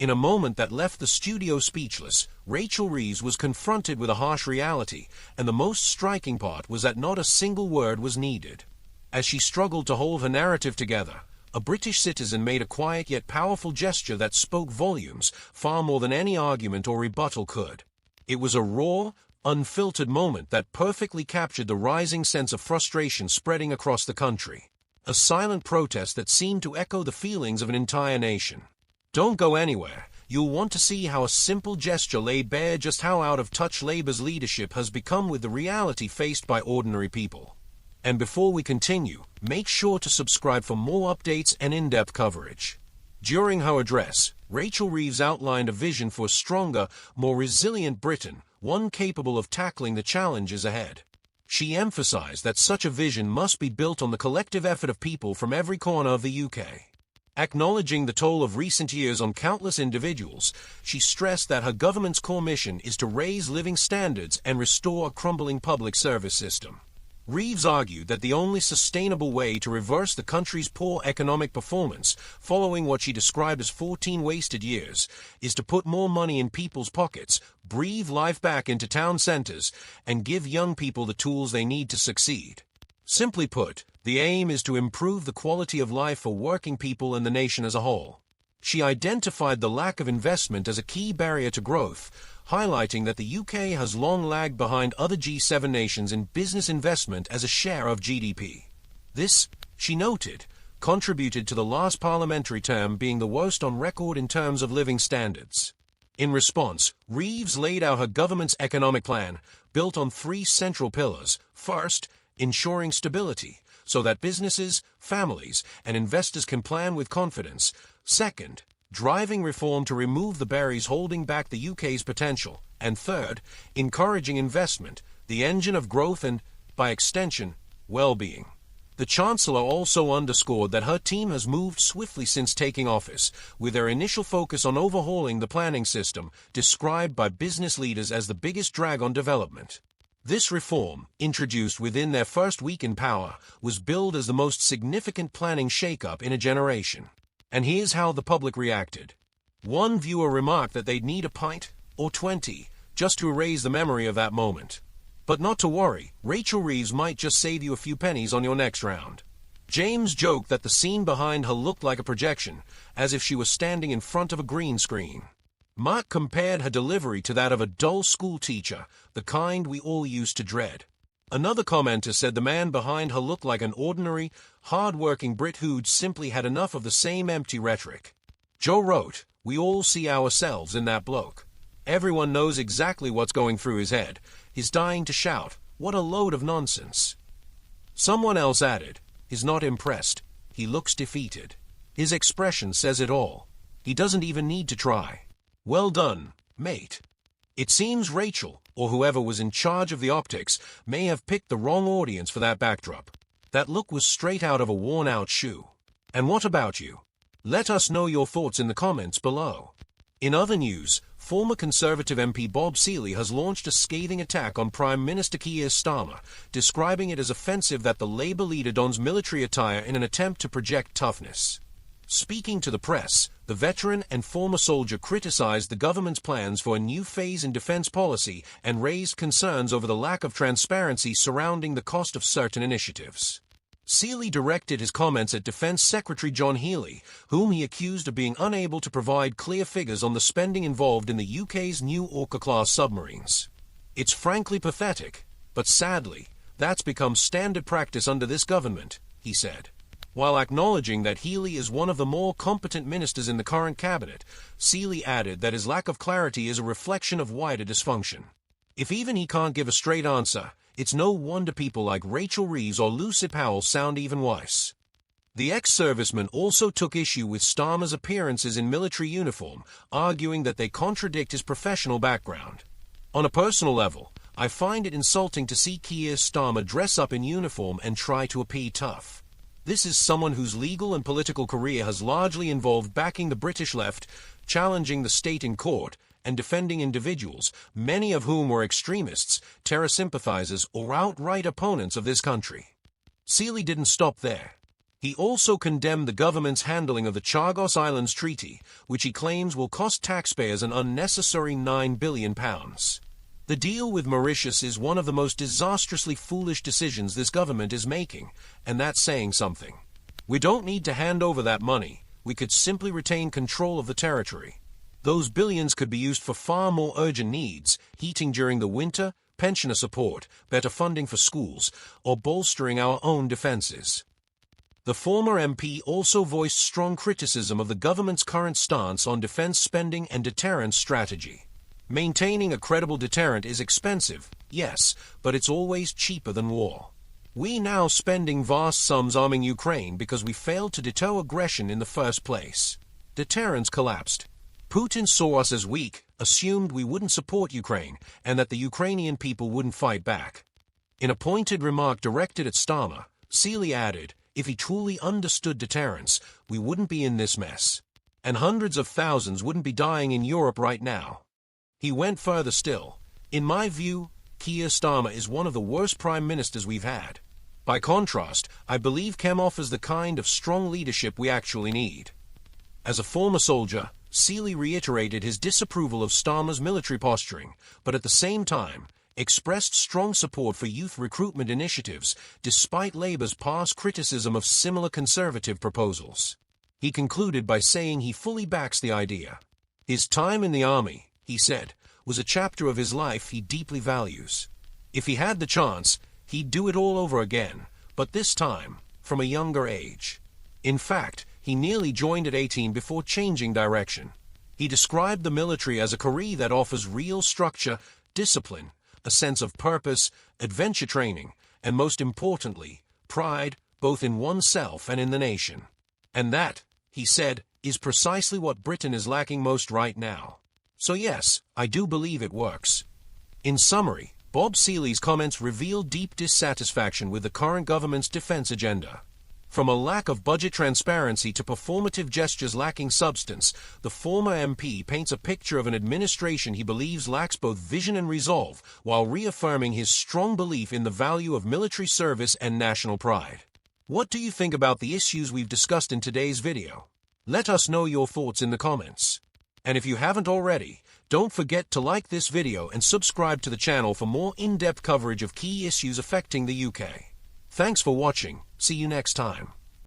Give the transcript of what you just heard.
In a moment that left the studio speechless, Rachel Reeves was confronted with a harsh reality, and the most striking part was that not a single word was needed. As she struggled to hold her narrative together, a British citizen made a quiet yet powerful gesture that spoke volumes, far more than any argument or rebuttal could. It was a raw, unfiltered moment that perfectly captured the rising sense of frustration spreading across the country. A silent protest that seemed to echo the feelings of an entire nation. Don't go anywhere. You'll want to see how a simple gesture laid bare just how out of touch Labour's leadership has become with the reality faced by ordinary people. And before we continue, make sure to subscribe for more updates and in-depth coverage. During her address, Rachel Reeves outlined a vision for a stronger, more resilient Britain, one capable of tackling the challenges ahead. She emphasized that such a vision must be built on the collective effort of people from every corner of the UK. Acknowledging the toll of recent years on countless individuals, she stressed that her government's core mission is to raise living standards and restore a crumbling public service system. Reeves argued that the only sustainable way to reverse the country's poor economic performance, following what she described as 14 wasted years, is to put more money in people's pockets, breathe life back into town centres, and give young people the tools they need to succeed. Simply put, the aim is to improve the quality of life for working people and the nation as a whole. She identified the lack of investment as a key barrier to growth, highlighting that the UK has long lagged behind other G7 nations in business investment as a share of GDP. This, she noted, contributed to the last parliamentary term being the worst on record in terms of living standards. In response, Reeves laid out her government's economic plan, built on three central pillars. First, ensuring stability, so that businesses, families, and investors can plan with confidence. Second, driving reform to remove the barriers holding back the UK's potential. And third, encouraging investment, the engine of growth and, by extension, well-being. The Chancellor also underscored that her team has moved swiftly since taking office, with their initial focus on overhauling the planning system, described by business leaders as the biggest drag on development. This reform, introduced within their first week in power, was billed as the most significant planning shake-up in a generation. And here's how the public reacted. One viewer remarked that they'd need a pint, or 20, just to erase the memory of that moment. But not to worry, Rachel Reeves might just save you a few pennies on your next round. James joked that the scene behind her looked like a projection, as if she was standing in front of a green screen. Mark compared her delivery to that of a dull school teacher, the kind we all used to dread. Another commenter said the man behind her looked like an ordinary, hard-working Brit who'd simply had enough of the same empty rhetoric. Joe wrote, "We all see ourselves in that bloke. Everyone knows exactly what's going through his head. He's dying to shout, 'What a load of nonsense.'" Someone else added, "He's not impressed. He looks defeated. His expression says it all. He doesn't even need to try. Well done, mate." It seems Rachel, or whoever was in charge of the optics, may have picked the wrong audience for that backdrop. That look was straight out of a worn-out shoe. And what about you? Let us know your thoughts in the comments below. In other news, former Conservative MP Bob Seely has launched a scathing attack on Prime Minister Keir Starmer, describing it as offensive that the Labour leader dons military attire in an attempt to project toughness. Speaking to the press, the veteran and former soldier criticized the government's plans for a new phase in defense policy and raised concerns over the lack of transparency surrounding the cost of certain initiatives. Seely directed his comments at Defense Secretary John Healey, whom he accused of being unable to provide clear figures on the spending involved in the UK's new Orca-class submarines. "It's frankly pathetic, but sadly, that's become standard practice under this government," he said. While acknowledging that Healey is one of the more competent ministers in the current cabinet, Seely added that his lack of clarity is a reflection of wider dysfunction. If even he can't give a straight answer, it's no wonder people like Rachel Reeves or Lucy Powell sound even worse. The ex-serviceman also took issue with Starmer's appearances in military uniform, arguing that they contradict his professional background. "On a personal level, I find it insulting to see Keir Starmer dress up in uniform and try to appear tough. This is someone whose legal and political career has largely involved backing the British left, challenging the state in court, and defending individuals, many of whom were extremists, terror sympathizers, or outright opponents of this country." Seely didn't stop there. He also condemned the government's handling of the Chagos Islands Treaty, which he claims will cost taxpayers an unnecessary £9 billion. The deal with Mauritius is one of the most disastrously foolish decisions this government is making, and that's saying something. We don't need to hand over that money. We could simply retain control of the territory. Those billions could be used for far more urgent needs: heating during the winter, pensioner support, better funding for schools, or bolstering our own defenses. The former MP also voiced strong criticism of the government's current stance on defense spending and deterrence strategy. Maintaining a credible deterrent is expensive, yes, but it's always cheaper than war. We now spending vast sums arming Ukraine because we failed to deter aggression in the first place. Deterrence collapsed. Putin saw us as weak, assumed we wouldn't support Ukraine, and that the Ukrainian people wouldn't fight back. In a pointed remark directed at Starmer, Sealy added, "If he truly understood deterrence, we wouldn't be in this mess. And hundreds of thousands wouldn't be dying in Europe right now." He went further still. "In my view, Keir Starmer is one of the worst prime ministers we've had. By contrast, I believe Kem offers the kind of strong leadership we actually need." As a former soldier, Sealy reiterated his disapproval of Starmer's military posturing, but at the same time, expressed strong support for youth recruitment initiatives, despite Labour's past criticism of similar conservative proposals. He concluded by saying he fully backs the idea. His time in the army, he said, was a chapter of his life he deeply values. If he had the chance, he'd do it all over again, but this time, from a younger age. In fact, he nearly joined at 18 before changing direction. He described the military as a career that offers real structure, discipline, a sense of purpose, adventure training, and most importantly, pride, both in oneself and in the nation. And that, he said, is precisely what Britain is lacking most right now. So yes, I do believe it works. In summary, Bob Sealy's comments reveal deep dissatisfaction with the current government's defense agenda. From a lack of budget transparency to performative gestures lacking substance, the former MP paints a picture of an administration he believes lacks both vision and resolve, while reaffirming his strong belief in the value of military service and national pride. What do you think about the issues we've discussed in today's video? Let us know your thoughts in the comments. And if you haven't already, don't forget to like this video and subscribe to the channel for more in-depth coverage of key issues affecting the UK. Thanks for watching. See you next time.